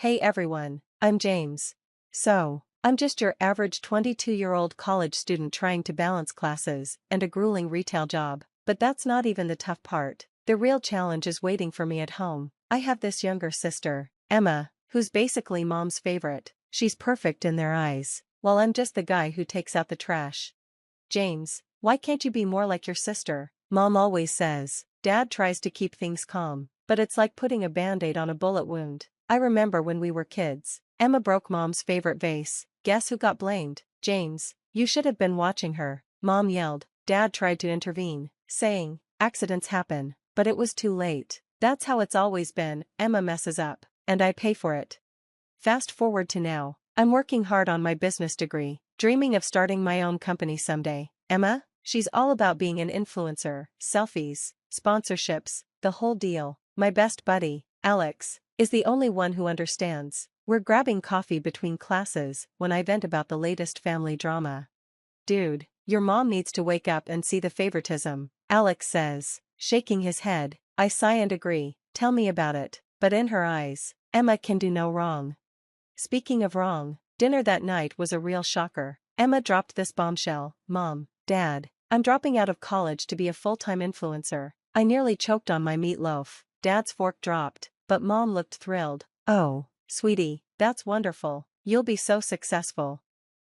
Hey everyone, I'm James. So, I'm just your average 22-year-old college student trying to balance classes and a grueling retail job. But that's not even the tough part. The real challenge is waiting for me at home. I have this younger sister, Emma, who's basically mom's favorite. She's perfect in their eyes, while I'm just the guy who takes out the trash. James, why can't you be more like your sister? Mom always says. Dad tries to keep things calm, but it's like putting a band-aid on a bullet wound. I remember when we were kids, Emma broke mom's favorite vase. Guess who got blamed? James, you should have been watching her. Mom yelled. Dad tried to intervene, saying, accidents happen, but it was too late. That's how it's always been. Emma messes up, and I pay for it. Fast forward to now. I'm working hard on my business degree, dreaming of starting my own company someday. Emma? She's all about being an influencer, selfies, sponsorships, the whole deal. My best buddy, Alex, is the only one who understands. We're grabbing coffee between classes when I vent about the latest family drama. Dude, your mom needs to wake up and see the favoritism, Alex says, shaking his head. I sigh and agree. Tell me about it. But in her eyes, Emma can do no wrong. Speaking of wrong, dinner that night was a real shocker. Emma dropped this bombshell. Mom, Dad, I'm dropping out of college to be a full-time influencer. I nearly choked on my meatloaf. Dad's fork dropped, but Mom looked thrilled. Oh, sweetie, that's wonderful. You'll be so successful.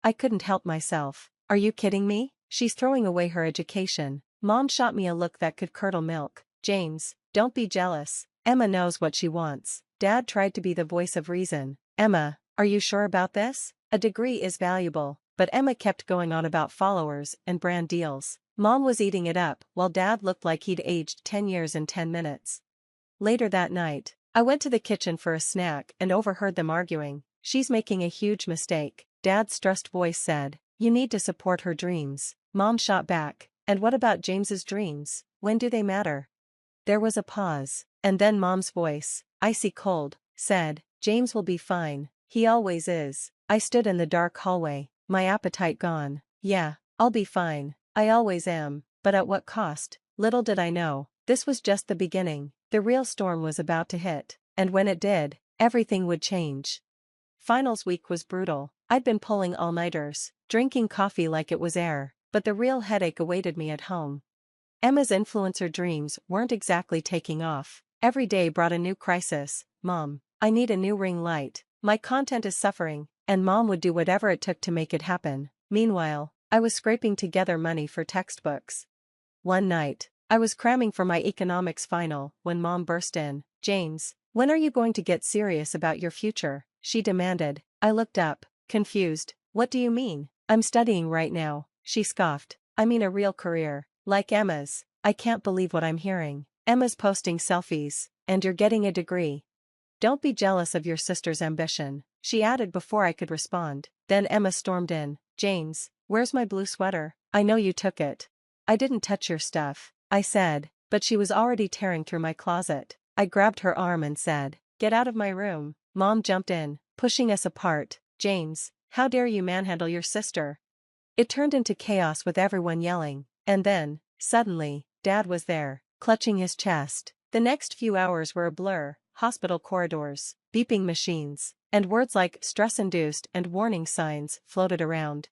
I couldn't help myself. Are you kidding me? She's throwing away her education. Mom shot me a look that could curdle milk. James, don't be jealous. Emma knows what she wants. Dad tried to be the voice of reason. Emma, are you sure about this? A degree is valuable, but Emma kept going on about followers and brand deals. Mom was eating it up, while Dad looked like he'd aged 10 years in 10 minutes. Later that night, I went to the kitchen for a snack and overheard them arguing. She's making a huge mistake, Dad's stressed voice said. You need to support her dreams. Mom shot back. And what about James's dreams? When do they matter? There was a pause, and then Mom's voice, icy cold, said, James will be fine. He always is. I stood in the dark hallway, my appetite gone. Yeah, I'll be fine. I always am. But at what cost? Little did I know, this was just the beginning. The real storm was about to hit, and when it did, everything would change. Finals week was brutal. I'd been pulling all-nighters, drinking coffee like it was air, but the real headache awaited me at home. Emma's influencer dreams weren't exactly taking off. Every day brought a new crisis. Mom, I need a new ring light. My content is suffering, and Mom would do whatever it took to make it happen. Meanwhile, I was scraping together money for textbooks. One night, I was cramming for my economics final when Mom burst in. James, when are you going to get serious about your future? She demanded. I looked up, confused. What do you mean? I'm studying right now, she scoffed. I mean a real career, like Emma's. I can't believe what I'm hearing. Emma's posting selfies, and you're getting a degree. Don't be jealous of your sister's ambition, she added before I could respond. Then Emma stormed in. James, where's my blue sweater? I know you took it. I didn't touch your stuff, I said, but she was already tearing through my closet. I grabbed her arm and said, get out of my room. Mom jumped in, pushing us apart. James, how dare you manhandle your sister? It turned into chaos with everyone yelling, and then, suddenly, Dad was there, clutching his chest. The next few hours were a blur, hospital corridors, beeping machines, and words like stress-induced and warning signs floated around.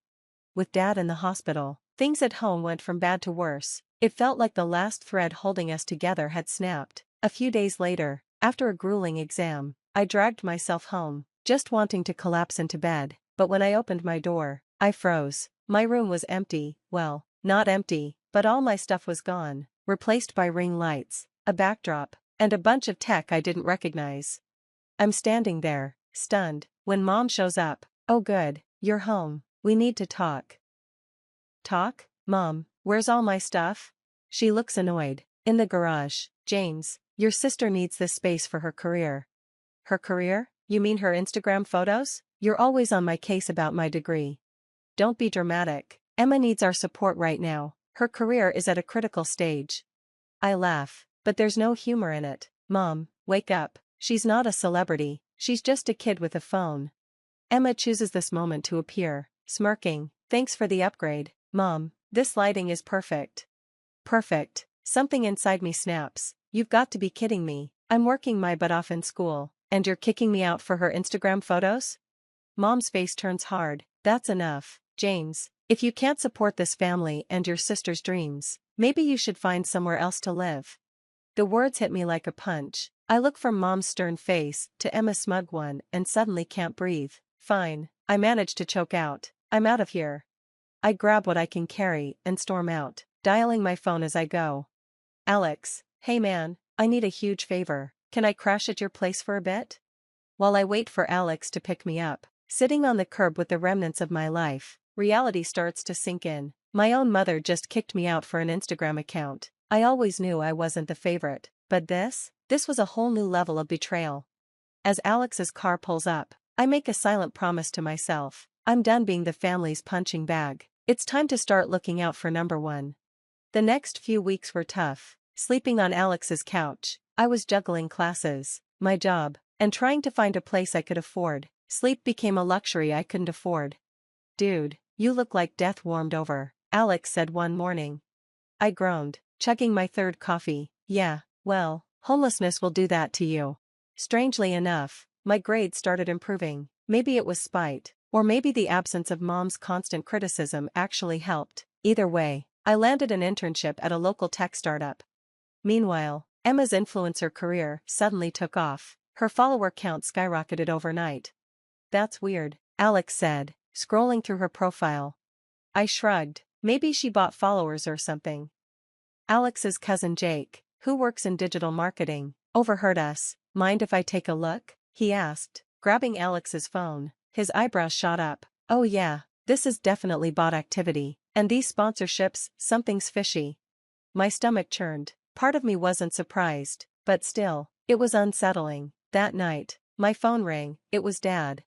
With Dad in the hospital, things at home went from bad to worse. It felt like the last thread holding us together had snapped. A few days later, after a grueling exam, I dragged myself home, just wanting to collapse into bed, but when I opened my door, I froze. My room was empty, well, not empty, but all my stuff was gone, replaced by ring lights, a backdrop, and a bunch of tech I didn't recognize. I'm standing there, stunned, when Mom shows up. Oh good, you're home, we need to talk. Talk? Mom, where's all my stuff? She looks annoyed. In the garage. James, your sister needs this space for her career. Her career? You mean her Instagram photos? You're always on my case about my degree. Don't be dramatic. Emma needs our support right now. Her career is at a critical stage. I laugh, but there's no humor in it. Mom, wake up. She's not a celebrity, she's just a kid with a phone. Emma chooses this moment to appear, smirking. Thanks for the upgrade, Mom. This lighting is perfect. Perfect. Something inside me snaps. You've got to be kidding me. I'm working my butt off in school, and you're kicking me out for her Instagram photos? Mom's face turns hard. That's enough, James. If you can't support this family and your sister's dreams, maybe you should find somewhere else to live. The words hit me like a punch. I look from Mom's stern face to Emma's smug one and suddenly can't breathe. Fine, I manage to choke out. I'm out of here. I grab what I can carry and storm out, dialing my phone as I go. Alex, hey man, I need a huge favor. Can I crash at your place for a bit? While I wait for Alex to pick me up, sitting on the curb with the remnants of my life, reality starts to sink in. My own mother just kicked me out for an Instagram account. I always knew I wasn't the favorite, but this was a whole new level of betrayal. As Alex's car pulls up, I make a silent promise to myself. I'm done being the family's punching bag. It's time to start looking out for number one. The next few weeks were tough. Sleeping on Alex's couch, I was juggling classes, my job, and trying to find a place I could afford. Sleep became a luxury I couldn't afford. Dude, you look like death warmed over, Alex said one morning. I groaned, chugging my third coffee. Yeah, well, homelessness will do that to you. Strangely enough, my grades started improving. Maybe it was spite, or maybe the absence of Mom's constant criticism actually helped. Either way, I landed an internship at a local tech startup. Meanwhile, Emma's influencer career suddenly took off. Her follower count skyrocketed overnight. That's weird, Alex said, scrolling through her profile. I shrugged. Maybe she bought followers or something. Alex's cousin Jake, who works in digital marketing, overheard us. Mind if I take a look? He asked, grabbing Alex's phone. His eyebrows shot up. Oh yeah, this is definitely bot activity. And these sponsorships, something's fishy. My stomach churned. Part of me wasn't surprised, but still, it was unsettling. That night, my phone rang. It was Dad.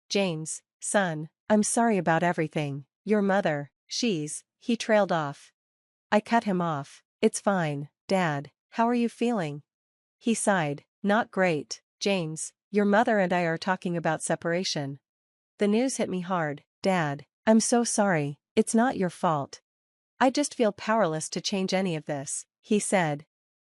James, son, I'm sorry about everything. Your mother, he trailed off. I cut him off. It's fine, Dad, how are you feeling? He sighed. Not great, James, your mother and I are talking about separation. The news hit me hard. Dad, I'm so sorry, it's not your fault. I just feel powerless to change any of this, he said.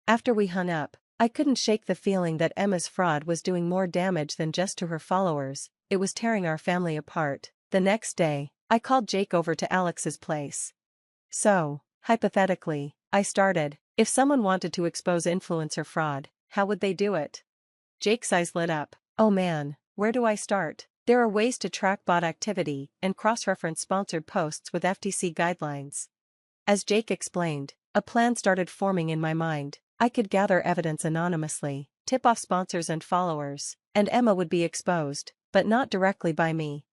After we hung up, I couldn't shake the feeling that Emma's fraud was doing more damage than just to her followers. It was tearing our family apart. The next day, I called Jake over to Alex's place. So, hypothetically, I started, if someone wanted to expose influencer fraud, how would they do it? Jake's eyes lit up. Oh man, where do I start? There are ways to track bot activity and cross-reference sponsored posts with FTC guidelines. As Jake explained, a plan started forming in my mind. I could gather evidence anonymously, tip off sponsors and followers, and Emma would be exposed, but not directly by me.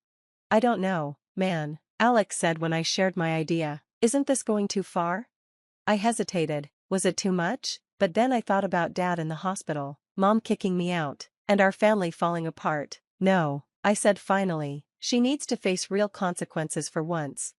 I don't know, man, Alex said when I shared my idea. Isn't this going too far? I hesitated. Was it too much? But then I thought about Dad in the hospital, Mom kicking me out, and our family falling apart. No, I said finally, she needs to face real consequences for once.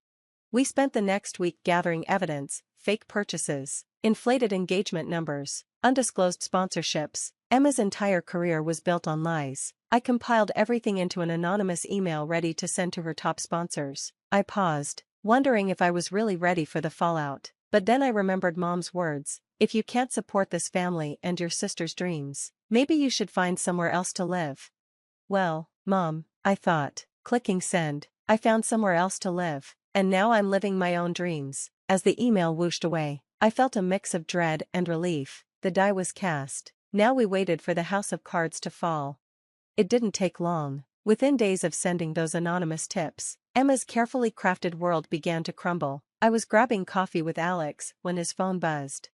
We spent the next week gathering evidence, fake purchases, inflated engagement numbers, undisclosed sponsorships. Emma's entire career was built on lies. I compiled everything into an anonymous email ready to send to her top sponsors. I paused, wondering if I was really ready for the fallout. But then I remembered Mom's words. If you can't support this family and your sister's dreams, maybe you should find somewhere else to live. Well, Mom, I thought, clicking send, I found somewhere else to live, and now I'm living my own dreams. As the email whooshed away, I felt a mix of dread and relief. The die was cast. Now we waited for the house of cards to fall. It didn't take long. Within days of sending those anonymous tips, Emma's carefully crafted world began to crumble. I was grabbing coffee with Alex when his phone buzzed.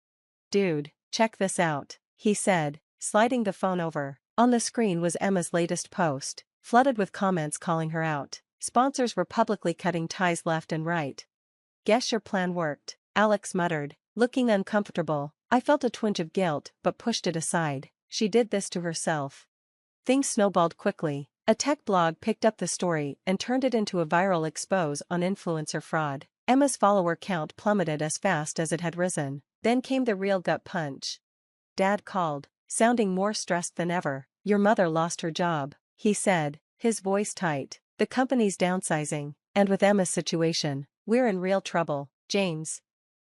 Dude, check this out, he said, sliding the phone over. On the screen was Emma's latest post, flooded with comments calling her out. Sponsors were publicly cutting ties left and right. Guess your plan worked, Alex muttered, looking uncomfortable. I felt a twinge of guilt but pushed it aside. She did this to herself. Things snowballed quickly. A tech blog picked up the story and turned it into a viral expose on influencer fraud. Emma's follower count plummeted as fast as it had risen. Then came the real gut punch. Dad called, sounding more stressed than ever. Your mother lost her job, he said, his voice tight. The company's downsizing, and with Emma's situation, we're in real trouble, James.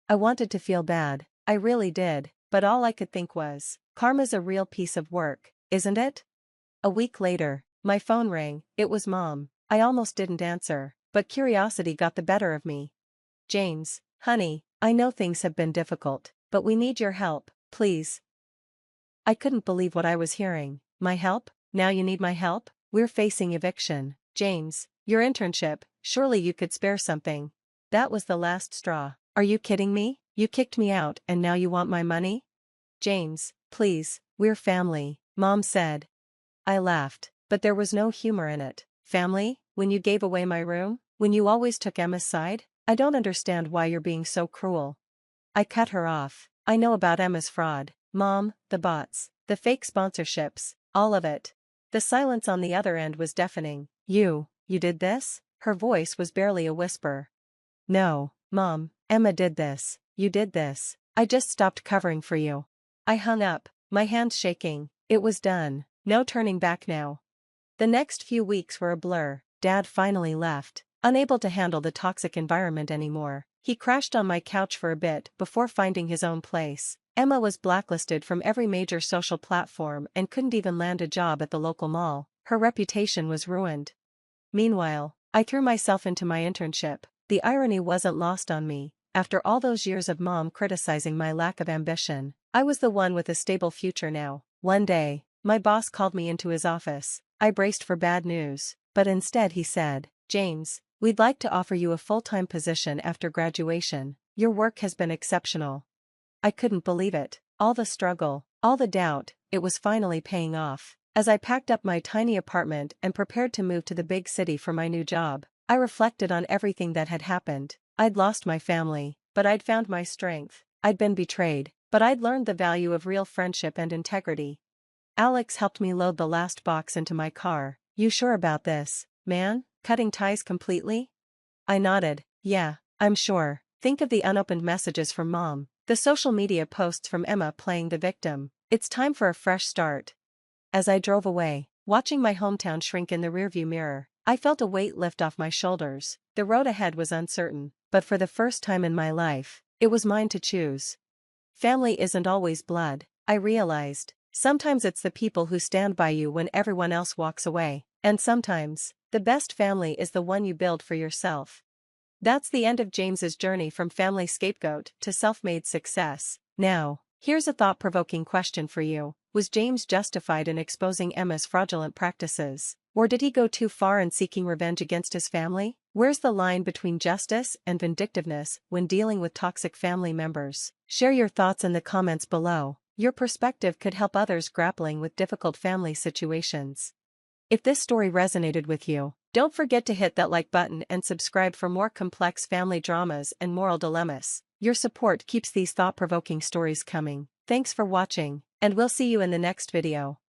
I wanted to feel bad, I really did, but all I could think was, karma's a real piece of work, isn't it? A week later, my phone rang. It was Mom. I almost didn't answer, but curiosity got the better of me. James, honey, I know things have been difficult, but we need your help, please. I couldn't believe what I was hearing. My help? Now you need my help? We're facing eviction. James, your internship, surely you could spare something. That was the last straw. Are you kidding me? You kicked me out and now you want my money? James, please, we're family, Mom said. I laughed, but there was no humor in it. Family? When you gave away my room? When you always took Emma's side? I don't understand why you're being so cruel. I cut her off. I know about Emma's fraud. Mom, the bots, the fake sponsorships, all of it. The silence on the other end was deafening. You did this? Her voice was barely a whisper. No, Mom, Emma did this. You did this. I just stopped covering for you. I hung up, my hands shaking. It was done. No turning back now. The next few weeks were a blur. Dad finally left, unable to handle the toxic environment anymore. He crashed on my couch for a bit before finding his own place. Emma was blacklisted from every major social platform and couldn't even land a job at the local mall. Her reputation was ruined. Meanwhile, I threw myself into my internship. The irony wasn't lost on me. After all those years of Mom criticizing my lack of ambition, I was the one with a stable future now. One day, my boss called me into his office. I braced for bad news, but instead he said, James, we'd like to offer you a full-time position after graduation. Your work has been exceptional. I couldn't believe it. All the struggle, all the doubt, it was finally paying off. As I packed up my tiny apartment and prepared to move to the big city for my new job, I reflected on everything that had happened. I'd lost my family, but I'd found my strength. I'd been betrayed, but I'd learned the value of real friendship and integrity. Alex helped me load the last box into my car. You sure about this, man? Cutting ties completely? I nodded. Yeah, I'm sure. Think of the unopened messages from Mom, the social media posts from Emma playing the victim. It's time for a fresh start. As I drove away, watching my hometown shrink in the rearview mirror, I felt a weight lift off my shoulders. The road ahead was uncertain, but for the first time in my life, it was mine to choose. Family isn't always blood, I realized. Sometimes it's the people who stand by you when everyone else walks away, and sometimes, the best family is the one you build for yourself. That's the end of James's journey from family scapegoat to self-made success. Now, here's a thought-provoking question for you. Was James justified in exposing Emma's fraudulent practices? Or did he go too far in seeking revenge against his family? Where's the line between justice and vindictiveness when dealing with toxic family members? Share your thoughts in the comments below. Your perspective could help others grappling with difficult family situations. If this story resonated with you, don't forget to hit that like button and subscribe for more complex family dramas and moral dilemmas. Your support keeps these thought-provoking stories coming. Thanks for watching, and we'll see you in the next video.